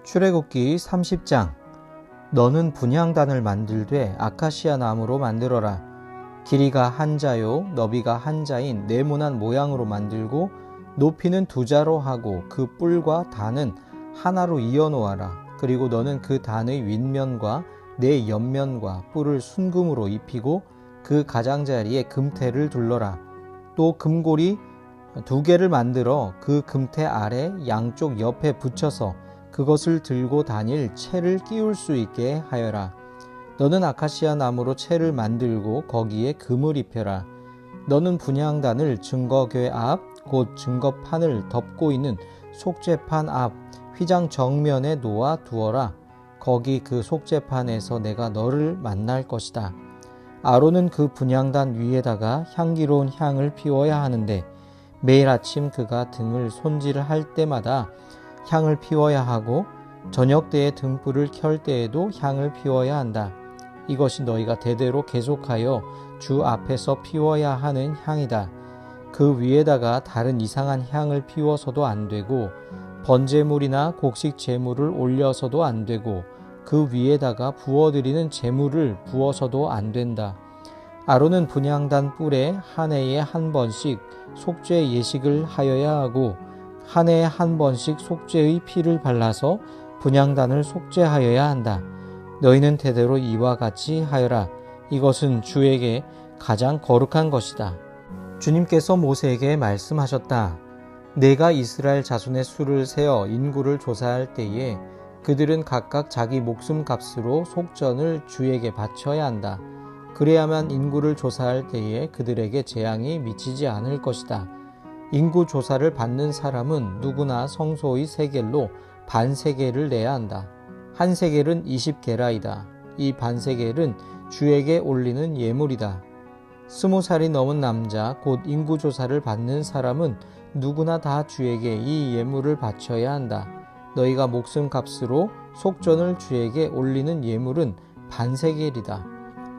출애굽기 30장. 너는 분향단을 만들되 아카시아 나무로 만들어라. 길이가 한 자요 너비가 한 자인 네모난 모양으로 만들고 높이는 2자로 하고 그 뿔과 단은 하나로 이어 놓아라. 그리고 너는 그 단의 윗면과 네 옆면과 뿔을 순금으로 입히고 그 가장자리에 금태를 둘러라. 또 금고리 2개를 만들어 그 금태 아래 양쪽 옆에 붙여서 그것을 들고 다닐 채를 끼울 수 있게 하여라. 너는 아카시아 나무로 채를 만들고 거기에 금을 입혀라. 너는 분향단을 증거궤 앞 곧 증거판을 덮고 있는 속죄판 앞 휘장 정면에 놓아 두어라. 거기 그 속죄판에서 내가 너를 만날 것이다. 아론은 그 분향단 위에다가 향기로운 향을 피워야 하는데 매일 아침 그가 등을 손질할 때마다 향을 피워야 하고 저녁 때에 등불을 켤 때에도 향을 피워야 한다. 이것이 너희가 대대로 계속하여 주 앞에서 피워야 하는 향이다. 그 위에다가 다른 이상한 향을 피워서도 안 되고 번제물이나 곡식 제물을 올려서도 안 되고 그 위에다가 부어드리는 제물을 부어서도 안 된다. 아론은 분향단 뿔에 한 해에 한 번씩 속죄 예식을 하여야 하고 한 해에 한 번씩 속죄의 피를 발라서 분향단을 속죄하여야 한다. 너희는 대대로 이와 같이 하여라. 이것은 주에게 가장 거룩한 것이다. 주님께서 모세에게 말씀하셨다. 내가 이스라엘 자손의 수를 세어 인구를 조사할 때에 그들은 각각 자기 목숨 값으로 속전을 주에게 바쳐야 한다. 그래야만 인구를 조사할 때에 그들에게 재앙이 미치지 않을 것이다. 인구 조사를 받는 사람은 누구나 성소의 세겔로 반세겔을 내야 한다. 한 세겔은 20게라이다. 이 반세겔은 주에게 올리는 예물이다. 20살이 넘은 남자 곧 인구 조사를 받는 사람은 누구나 다 주에게 이 예물을 바쳐야 한다. 너희가 목숨 값으로 속전을 주에게 올리는 예물은 반세겔이다.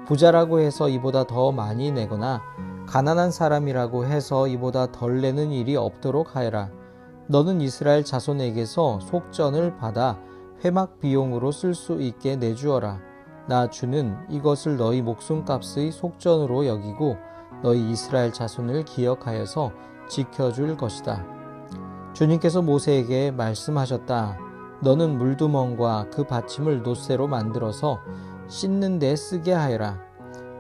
부자라고 해서 이보다 더 많이 내거나 가난한 사람이라고 해서 이보다 덜 내는 일이 없도록 하여라. 너는 이스라엘 자손에게서 속전을 받아 회막 비용으로 쓸 수 있게 내주어라. 나 주는 이것을 너희 목숨값의 속전으로 여기고 너희 이스라엘 자손을 기억하여서 지켜줄 것이다. 주님께서 모세에게 말씀하셨다. 너는 물두멍과 그 받침을 놋새로 만들어서 씻는 데 쓰게 하여라.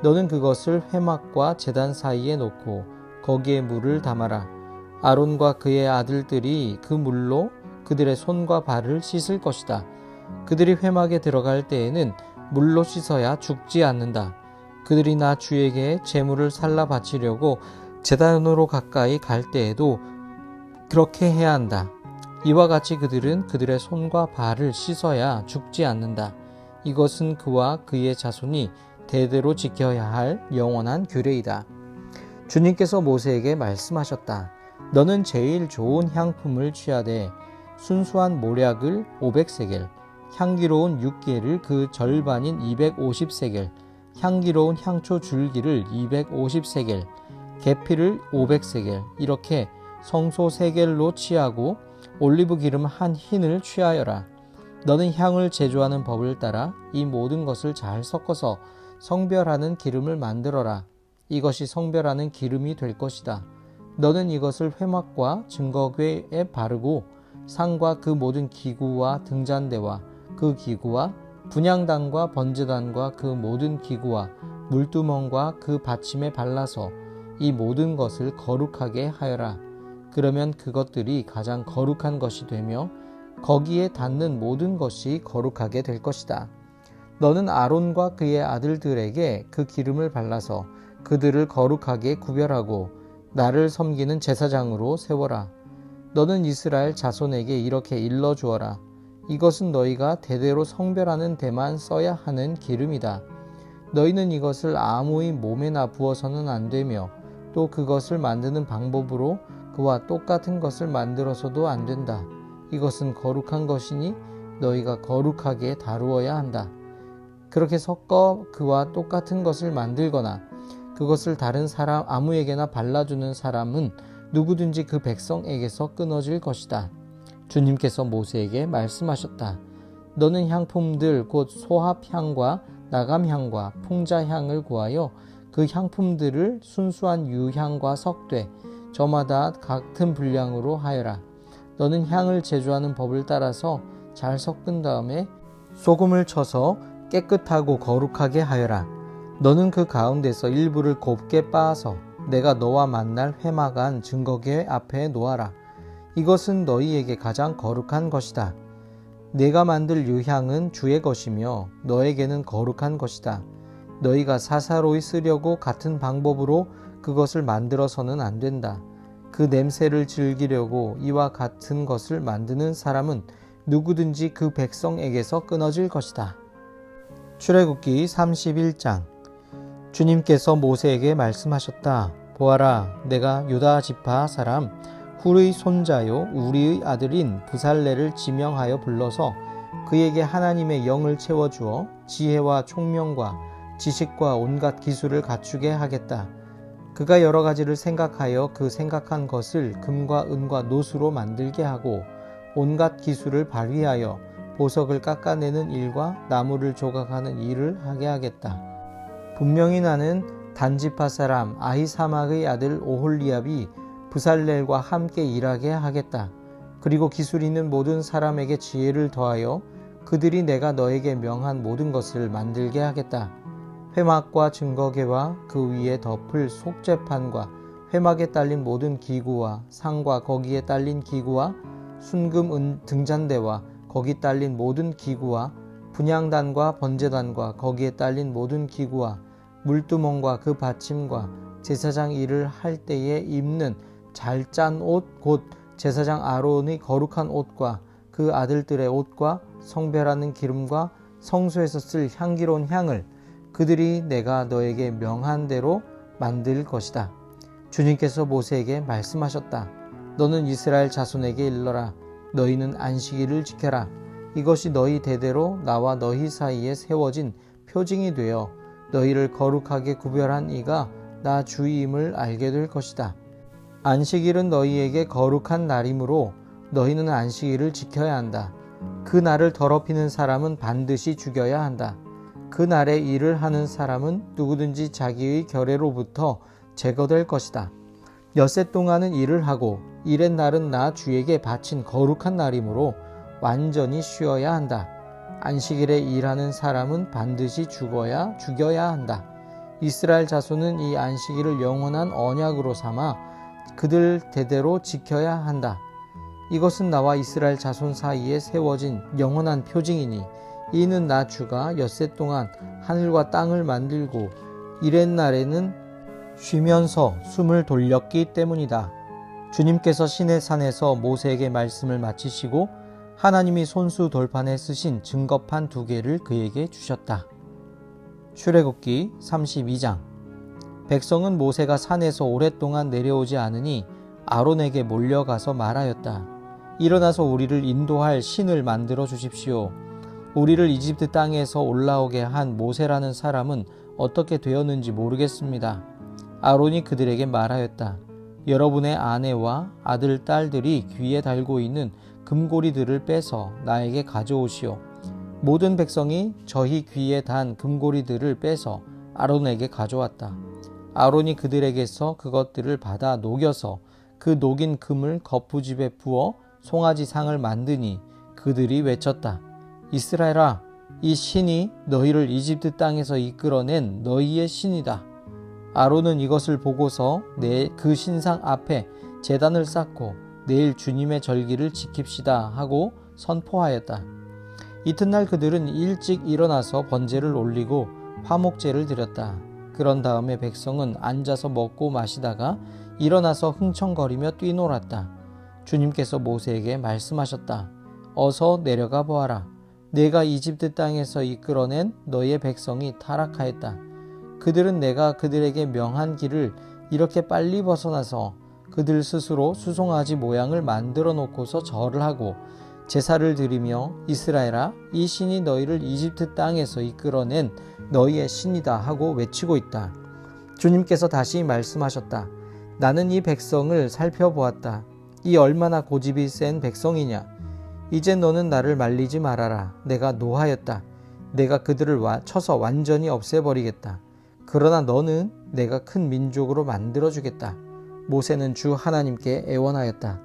너는 그것을 회막과 제단 사이에 놓고 거기에 물을 담아라. 아론과 그의 아들들이 그 물로 그들의 손과 발을 씻을 것이다. 그들이 회막에 들어갈 때에는 물로 씻어야 죽지 않는다. 그들이 나 주에게 제물을 살라 바치려고 제단으로 가까이 갈 때에도 그렇게 해야 한다. 이와 같이 그들은 그들의 손과 발을 씻어야 죽지 않는다. 이것은 그와 그의 자손이 대대로 지켜야 할 영원한 규례이다. 주님께서 모세에게 말씀하셨다. 너는 제일 좋은 향품을 취하되 순수한 모략을 500세겔, 향기로운 육개를 그 절반인 250세겔, 향기로운 향초 줄기를 250세겔, 계피를 500세겔, 이렇게 성소 세겔로 취하고 올리브 기름 한 흰을 취하여라. 너는 향을 제조하는 법을 따라 이 모든 것을 잘 섞어서 성별하는 기름을 만들어라. 이것이 성별하는 기름이 될 것이다. 너는 이것을 회막과 증거궤에 바르고 상과 그 모든 기구와 등잔대와 그 기구와 분향단과 번제단과 그 모든 기구와 물두멍과 그 받침에 발라서 이 모든 것을 거룩하게 하여라. 그러면 그것들이 가장 거룩한 것이 되며 거기에 닿는 모든 것이 거룩하게 될 것이다. 너는 아론과 그의 아들들에게 그 기름을 발라서 그들을 거룩하게 구별하고 나를 섬기는 제사장으로 세워라. 너는 이스라엘 자손에게 이렇게 일러주어라. 이것은 너희가 대대로 성별하는 데만 써야 하는 기름이다. 너희는 이것을 아무의 몸에나 부어서는 안 되며 또 그것을 만드는 방법으로 그와 똑같은 것을 만들어서도 안 된다. 이것은 거룩한 것이니 너희가 거룩하게 다루어야 한다. 그렇게 섞어 그와 똑같은 것을 만들거나 그것을 다른 사람 아무에게나 발라주는 사람은 누구든지 그 백성에게서 끊어질 것이다. 주님께서 모세에게 말씀하셨다. 너는 향품들 곧 소합향과 나감향과 풍자향을 구하여 그 향품들을 순수한 유향과 석되 저마다 같은 분량으로 하여라. 너는 향을 제조하는 법을 따라서 잘 섞은 다음에 소금을 쳐서 깨끗하고 거룩하게 하여라. 너는 그 가운데서 일부를 곱게 빻아서 내가 너와 만날 회막안 증거궤 앞에 놓아라. 이것은 너희에게 가장 거룩한 것이다. 내가 만들 유향은 주의 것이며 너에게는 거룩한 것이다. 너희가 사사로이 쓰려고 같은 방법으로 그것을 만들어서는 안 된다. 그 냄새를 즐기려고 이와 같은 것을 만드는 사람은 누구든지 그 백성에게서 끊어질 것이다. 출애굽기 31장. 주님께서 모세에게 말씀하셨다. 보아라, 내가 유다 지파 사람 훌의 손자요 우리의 아들인 브살레를 지명하여 불러서 그에게 하나님의 영을 채워주어 지혜와 총명과 지식과 온갖 기술을 갖추게 하겠다. 그가 여러 가지를 생각하여 그 생각한 것을 금과 은과 노수로 만들게 하고 온갖 기술을 발휘하여 보석을 깎아내는 일과 나무를 조각하는 일을 하게 하겠다. 분명히 나는 단지파 사람 아히사막의 아들 오홀리압이 브살렐과 함께 일하게 하겠다. 그리고 기술 있는 모든 사람에게 지혜를 더하여 그들이 내가 너에게 명한 모든 것을 만들게 하겠다. 회막과 증거궤와 그 위에 덮을 속죄판과 회막에 딸린 모든 기구와 상과 거기에 딸린 기구와 순금 등잔대와 거기 딸린 모든 기구와 분향단과 번제단과 거기에 딸린 모든 기구와 물두멍과 그 받침과 제사장 일을 할 때에 입는 잘 짠 옷 곧 제사장 아론의 거룩한 옷과 그 아들들의 옷과 성별하는 기름과 성소에서 쓸 향기로운 향을 그들이 내가 너에게 명한 대로 만들 것이다. 주님께서 모세에게 말씀하셨다. 너는 이스라엘 자손에게 일러라. 너희는 안식일을 지켜라. 이것이 너희 대대로 나와 너희 사이에 세워진 표징이 되어 너희를 거룩하게 구별한 이가 나 주임을 알게 될 것이다. 안식일은 너희에게 거룩한 날이므로 너희는 안식일을 지켜야 한다. 그 날을 더럽히는 사람은 반드시 죽여야 한다. 그 날에 일을 하는 사람은 누구든지 자기의 결례로부터 제거될 것이다. 엿새 동안은 일을 하고 일의 날은 나 주에게 바친 거룩한 날이므로 완전히 쉬어야 한다. 안식일에 일하는 사람은 반드시 죽여야 한다. 이스라엘 자손은 이 안식일을 영원한 언약으로 삼아 그들 대대로 지켜야 한다. 이것은 나와 이스라엘 자손 사이에 세워진 영원한 표징이니 이는 나 주가 엿새 동안 하늘과 땅을 만들고 이렛날에는 쉬면서 숨을 돌렸기 때문이다. 주님께서 시내산에서 모세에게 말씀을 마치시고 하나님이 손수 돌판에 쓰신 증거판 2개를 그에게 주셨다. 출애굽기 32장. 백성은 모세가 산에서 오랫동안 내려오지 않으니 아론에게 몰려가서 말하였다. 일어나서 우리를 인도할 신을 만들어 주십시오. 우리를 이집트 땅에서 올라오게 한 모세라는 사람은 어떻게 되었는지 모르겠습니다. 아론이 그들에게 말하였다. 여러분의 아내와 아들, 딸들이 귀에 달고 있는 금고리들을 빼서 나에게 가져오시오. 모든 백성이 저희 귀에 단 금고리들을 빼서 아론에게 가져왔다. 아론이 그들에게서 그것들을 받아 녹여서 그 녹인 금을 거푸집에 부어 송아지상을 만드니 그들이 외쳤다. 이스라엘아, 이 신이 너희를 이집트 땅에서 이끌어낸 너희의 신이다. 아론은 이것을 보고서 그 신상 앞에 제단을 쌓고 내일 주님의 절기를 지킵시다 하고 선포하였다. 이튿날 그들은 일찍 일어나서 번제를 올리고 화목제를 드렸다. 그런 다음에 백성은 앉아서 먹고 마시다가 일어나서 흥청거리며 뛰놀았다. 주님께서 모세에게 말씀하셨다. 어서 내려가 보아라. 내가 이집트 땅에서 이끌어낸 너의 백성이 타락하였다. 그들은 내가 그들에게 명한 길을 이렇게 빨리 벗어나서 그들 스스로 수송아지 모양을 만들어 놓고서 절을 하고 제사를 드리며 이스라엘아, 이 신이 너희를 이집트 땅에서 이끌어낸 너희의 신이다 하고 외치고 있다. 주님께서 다시 말씀하셨다. 나는 이 백성을 살펴보았다. 이 얼마나 고집이 센 백성이냐. 이제 너는 나를 말리지 말아라. 내가 노하였다. 내가 그들을 쳐서 완전히 없애버리겠다. 그러나 너는 내가 큰 민족으로 만들어주겠다. 모세는 주 하나님께 애원하였다.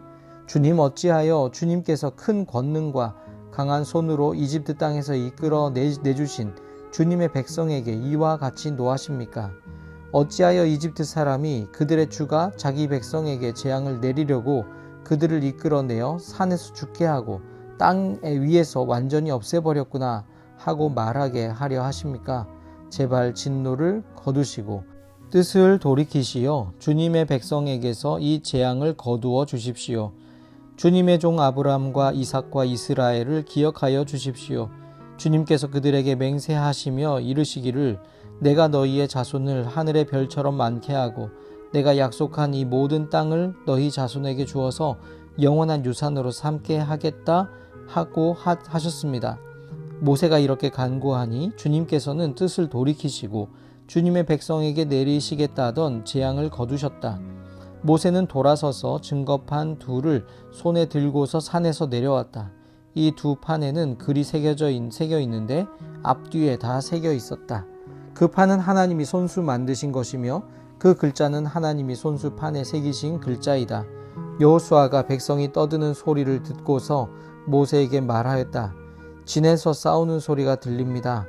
주님, 어찌하여 주님께서 큰 권능과 강한 손으로 이집트 땅에서 이끌어 내주신 주님의 백성에게 이와 같이 노하십니까? 어찌하여 이집트 사람이 그들의 주가 자기 백성에게 재앙을 내리려고 그들을 이끌어내어 산에서 죽게 하고 땅 위에서 완전히 없애버렸구나 하고 말하게 하려 하십니까? 제발 진노를 거두시고 뜻을 돌이키시어 주님의 백성에게서 이 재앙을 거두어 주십시오. 주님의 종 아브라함과 이삭과 이스라엘을 기억하여 주십시오. 주님께서 그들에게 맹세하시며 이르시기를 내가 너희의 자손을 하늘의 별처럼 많게 하고 내가 약속한 이 모든 땅을 너희 자손에게 주어서 영원한 유산으로 삼게 하겠다 하고 하셨습니다. 모세가 이렇게 간구하니 주님께서는 뜻을 돌이키시고 주님의 백성에게 내리시겠다 하던 재앙을 거두셨다. 모세는 돌아서서 증거판 둘을 손에 들고서 산에서 내려왔다. 이 두 판에는 글이 새겨 있는데 앞뒤에 다 새겨 있었다. 그 판은 하나님이 손수 만드신 것이며 그 글자는 하나님이 손수판에 새기신 글자이다. 여호수아가 백성이 떠드는 소리를 듣고서 모세에게 말하였다. 진에서 싸우는 소리가 들립니다.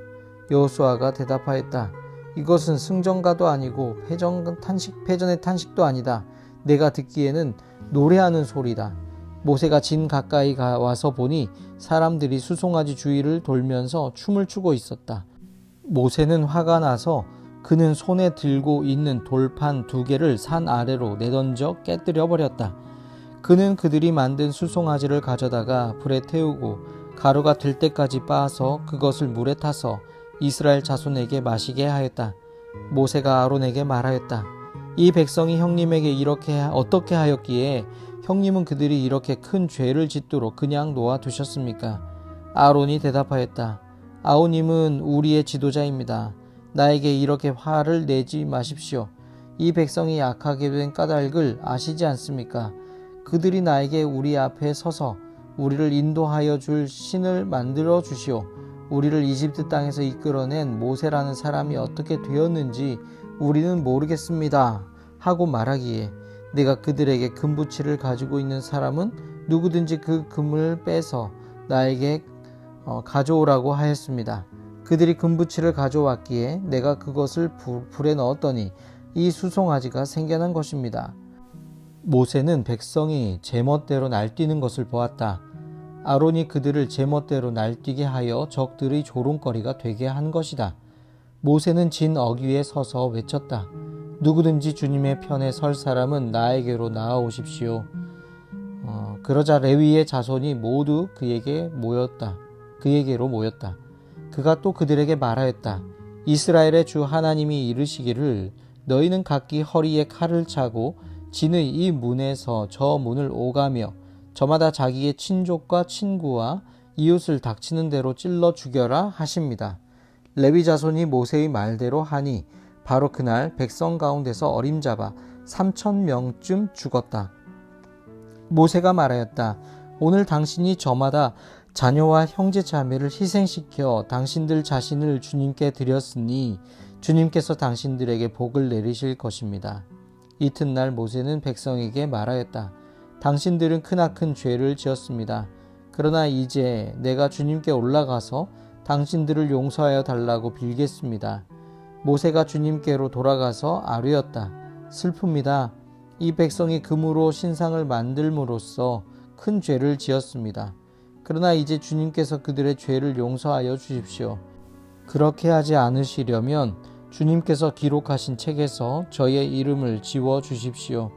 여호수아가 대답하였다. 이것은 승전가도 아니고 패전의 탄식도 아니다. 내가 듣기에는 노래하는 소리다. 모세가 진 가까이 와서 보니 사람들이 수송아지 주위를 돌면서 춤을 추고 있었다. 모세는 화가 나서 그는 손에 들고 있는 돌판 2개를 산 아래로 내던져 깨뜨려 버렸다. 그는 그들이 만든 수송아지를 가져다가 불에 태우고 가루가 들 때까지 빻아서 그것을 물에 타서 이스라엘 자손에게 마시게 하였다. 모세가 아론에게 말하였다. 이 백성이 형님에게 이렇게 어떻게 하였기에 형님은 그들이 이렇게 큰 죄를 짓도록 그냥 놓아두셨습니까? 아론이 대답하였다. 아우님은 우리의 지도자입니다. 나에게 이렇게 화를 내지 마십시오. 이 백성이 약하게 된 까닭을 아시지 않습니까? 그들이 나에게 우리 앞에 서서 우리를 인도하여 줄 신을 만들어 주시오. 우리를 이집트 땅에서 이끌어낸 모세라는 사람이 어떻게 되었는지 우리는 모르겠습니다. 하고 말하기에 내가 그들에게 금부치를 가지고 있는 사람은 누구든지 그 금을 빼서 나에게 가져오라고 하였습니다. 그들이 금부치를 가져왔기에 내가 그것을 불에 넣었더니 이 수송아지가 생겨난 것입니다. 모세는 백성이 제멋대로 날뛰는 것을 보았다. 아론이 그들을 제멋대로 날뛰게 하여 적들의 조롱거리가 되게 한 것이다. 모세는 진 어귀에 서서 외쳤다. 누구든지 주님의 편에 설 사람은 나에게로 나아오십시오. 그러자 레위의 자손이 모두 그에게로 모였다. 그가 또 그들에게 말하였다. 이스라엘의 주 하나님이 이르시기를 너희는 각기 허리에 칼을 차고 진의 이 문에서 저 문을 오가며 저마다 자기의 친족과 친구와 이웃을 닥치는 대로 찔러 죽여라 하십니다. 레위 자손이 모세의 말대로 하니 바로 그날 백성 가운데서 어림잡아 3,000명쯤 죽었다. 모세가 말하였다. 오늘 당신이 저마다 자녀와 형제 자매를 희생시켜 당신들 자신을 주님께 드렸으니 주님께서 당신들에게 복을 내리실 것입니다. 이튿날 모세는 백성에게 말하였다. 당신들은 크나큰 죄를 지었습니다. 그러나 이제 내가 주님께 올라가서 당신들을 용서하여 달라고 빌겠습니다. 모세가 주님께로 돌아가서 아뢰었다. 슬픕니다. 이 백성이 금으로 신상을 만들므로써 큰 죄를 지었습니다. 그러나 이제 주님께서 그들의 죄를 용서하여 주십시오. 그렇게 하지 않으시려면 주님께서 기록하신 책에서 저의 이름을 지워 주십시오.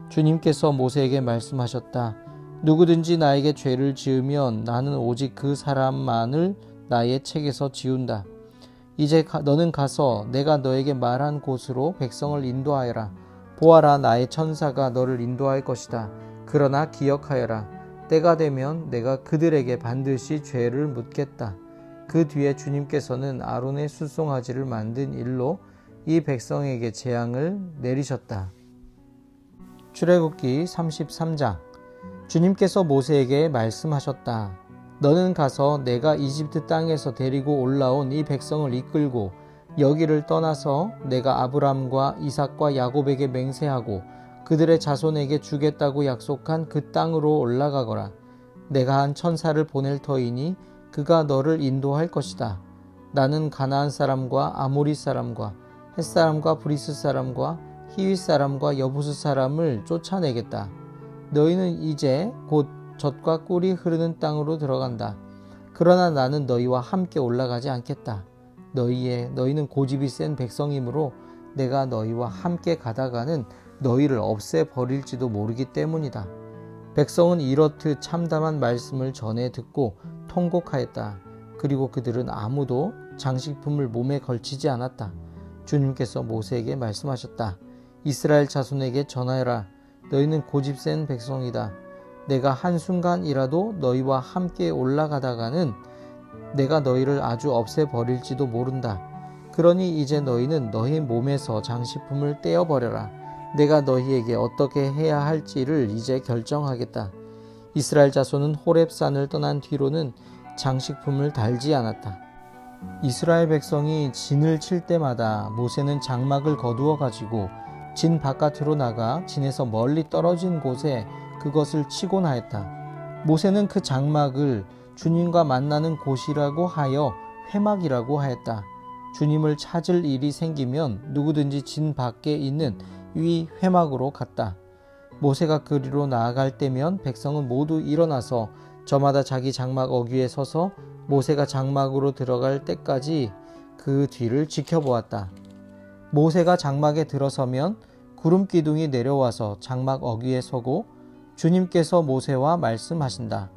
주님께서 모세에게 말씀하셨다. 누구든지 나에게 죄를 지으면 나는 오직 그 사람만을 나의 책에서 지운다. 이제 너는 가서 내가 너에게 말한 곳으로 백성을 인도하여라. 보아라, 나의 천사가 너를 인도할 것이다. 그러나 기억하여라. 때가 되면 내가 그들에게 반드시 죄를 묻겠다. 그 뒤에 주님께서는 아론의 수송아지를 만든 일로 이 백성에게 재앙을 내리셨다. 출애굽기 33장. 주님께서 모세에게 말씀하셨다. 너는 가서 내가 이집트 땅에서 데리고 올라온 이 백성을 이끌고 여기를 떠나서 내가 아브람과 이삭과 야곱에게 맹세하고 그들의 자손에게 주겠다고 약속한 그 땅으로 올라가거라. 내가 한 천사를 보낼 터이니 그가 너를 인도할 것이다. 나는 가나안 사람과 아모리 사람과 헷 사람과 브리스 사람과 히윗 사람과 여부스 사람을 쫓아내겠다. 너희는 이제 곧 젖과 꿀이 흐르는 땅으로 들어간다. 그러나 나는 너희와 함께 올라가지 않겠다. 너희는 고집이 센 백성이므로 내가 너희와 함께 가다가는 너희를 없애버릴지도 모르기 때문이다. 백성은 이렇듯 참담한 말씀을 전해 듣고 통곡하였다. 그리고 그들은 아무도 장식품을 몸에 걸치지 않았다. 주님께서 모세에게 말씀하셨다. 이스라엘 자손에게 전하여라. 너희는 고집 센 백성이다. 내가 한순간이라도 너희와 함께 올라가다가는 내가 너희를 아주 없애버릴지도 모른다. 그러니 이제 너희는 너희 몸에서 장식품을 떼어버려라. 내가 너희에게 어떻게 해야 할지를 이제 결정하겠다. 이스라엘 자손은 호렙산을 떠난 뒤로는 장식품을 달지 않았다. 이스라엘 백성이 진을 칠 때마다 모세는 장막을 거두어 가지고 진 바깥으로 나가 진에서 멀리 떨어진 곳에 그것을 치곤 하였다. 모세는 그 장막을 주님과 만나는 곳이라고 하여 회막이라고 하였다. 주님을 찾을 일이 생기면 누구든지 진 밖에 있는 이 회막으로 갔다. 모세가 그리로 나아갈 때면 백성은 모두 일어나서 저마다 자기 장막 어귀에 서서 모세가 장막으로 들어갈 때까지 그 뒤를 지켜보았다. 모세가 장막에 들어서면 구름 기둥이 내려와서 장막 어귀에 서고 주님께서 모세와 말씀하신다.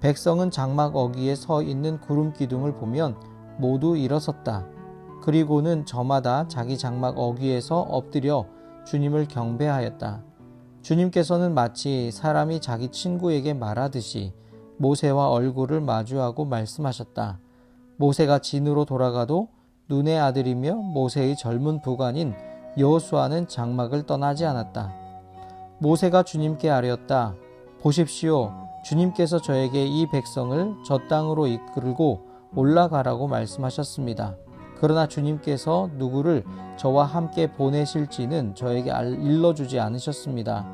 백성은 장막 어귀에 서 있는 구름 기둥을 보면 모두 일어섰다. 그리고는 저마다 자기 장막 어귀에서 엎드려 주님을 경배하였다. 주님께서는 마치 사람이 자기 친구에게 말하듯이 모세와 얼굴을 마주하고 말씀하셨다. 모세가 진으로 돌아가도 눈의 아들이며 모세의 젊은 부관인 여호수아는 장막을 떠나지 않았다. 모세가 주님께 아뢰었다. 보십시오. 주님께서 저에게 이 백성을 저 땅으로 이끌고 올라가라고 말씀하셨습니다. 그러나 주님께서 누구를 저와 함께 보내실지는 저에게 일러주지 않으셨습니다.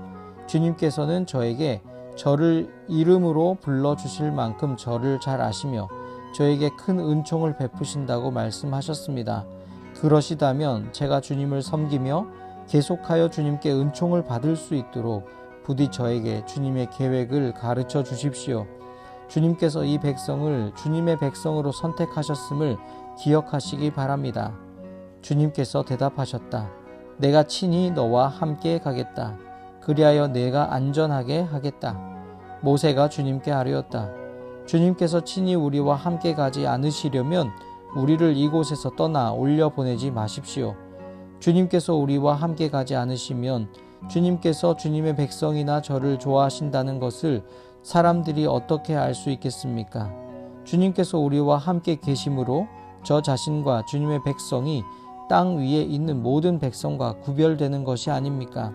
주님께서는 저에게 저를 이름으로 불러주실 만큼 저를 잘 아시며 저에게 큰 은총을 베푸신다고 말씀하셨습니다. 그러시다면 제가 주님을 섬기며 계속하여 주님께 은총을 받을 수 있도록 부디 저에게 주님의 계획을 가르쳐 주십시오. 주님께서 이 백성을 주님의 백성으로 선택하셨음을 기억하시기 바랍니다. 주님께서 대답하셨다. 내가 친히 너와 함께 가겠다. 그리하여 내가 안전하게 하겠다. 모세가 주님께 아뢰었다. 주님께서 친히 우리와 함께 가지 않으시려면 우리를 이곳에서 떠나 올려보내지 마십시오. 주님께서 우리와 함께 가지 않으시면 주님께서 주님의 백성이나 저를 좋아하신다는 것을 사람들이 어떻게 알 수 있겠습니까? 주님께서 우리와 함께 계심으로 저 자신과 주님의 백성이 땅 위에 있는 모든 백성과 구별되는 것이 아닙니까?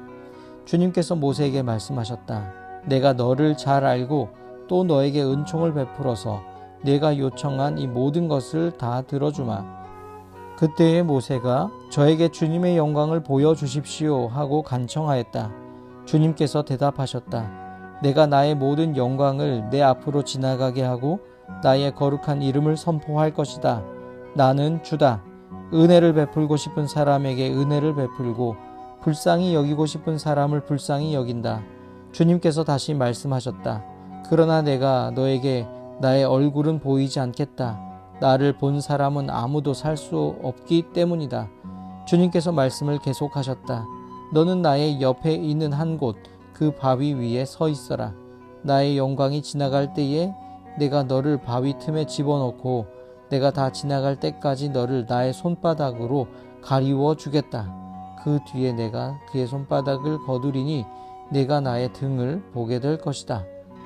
주님께서 모세에게 말씀하셨다. 내가 너를 잘 알고 또 너에게 은총을 베풀어서 내가 요청한 이 모든 것을 다 들어주마. 그때의 모세가 저에게 주님의 영광을 보여주십시오 하고 간청하였다. 주님께서 대답하셨다. 내가 나의 모든 영광을 내 앞으로 지나가게 하고 나의 거룩한 이름을 선포할 것이다. 나는 주다. 은혜를 베풀고 싶은 사람에게 은혜를 베풀고 불쌍히 여기고 싶은 사람을 불쌍히 여긴다. 주님께서 다시 말씀하셨다. 그러나 내가 너에게 나의 얼굴은 보이지 않겠다. 나를 본 사람은 아무도 살 수 없기 때문이다. 주님께서 말씀을 계속하셨다. 너는 나의 옆에 있는 한 곳, 그 바위 위에 서 있어라. 나의 영광이 지나갈 때에 내가 너를 바위 틈에 집어넣고 내가 다 지나갈 때까지 너를 나의 손바닥으로 가리워 주겠다. 그 뒤에 내가 그의 손바닥을 거두리니 내가 나의 등을 보게 될 것이다.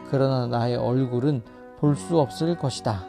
그러나 나의 얼굴은 볼 수 없을 것이다.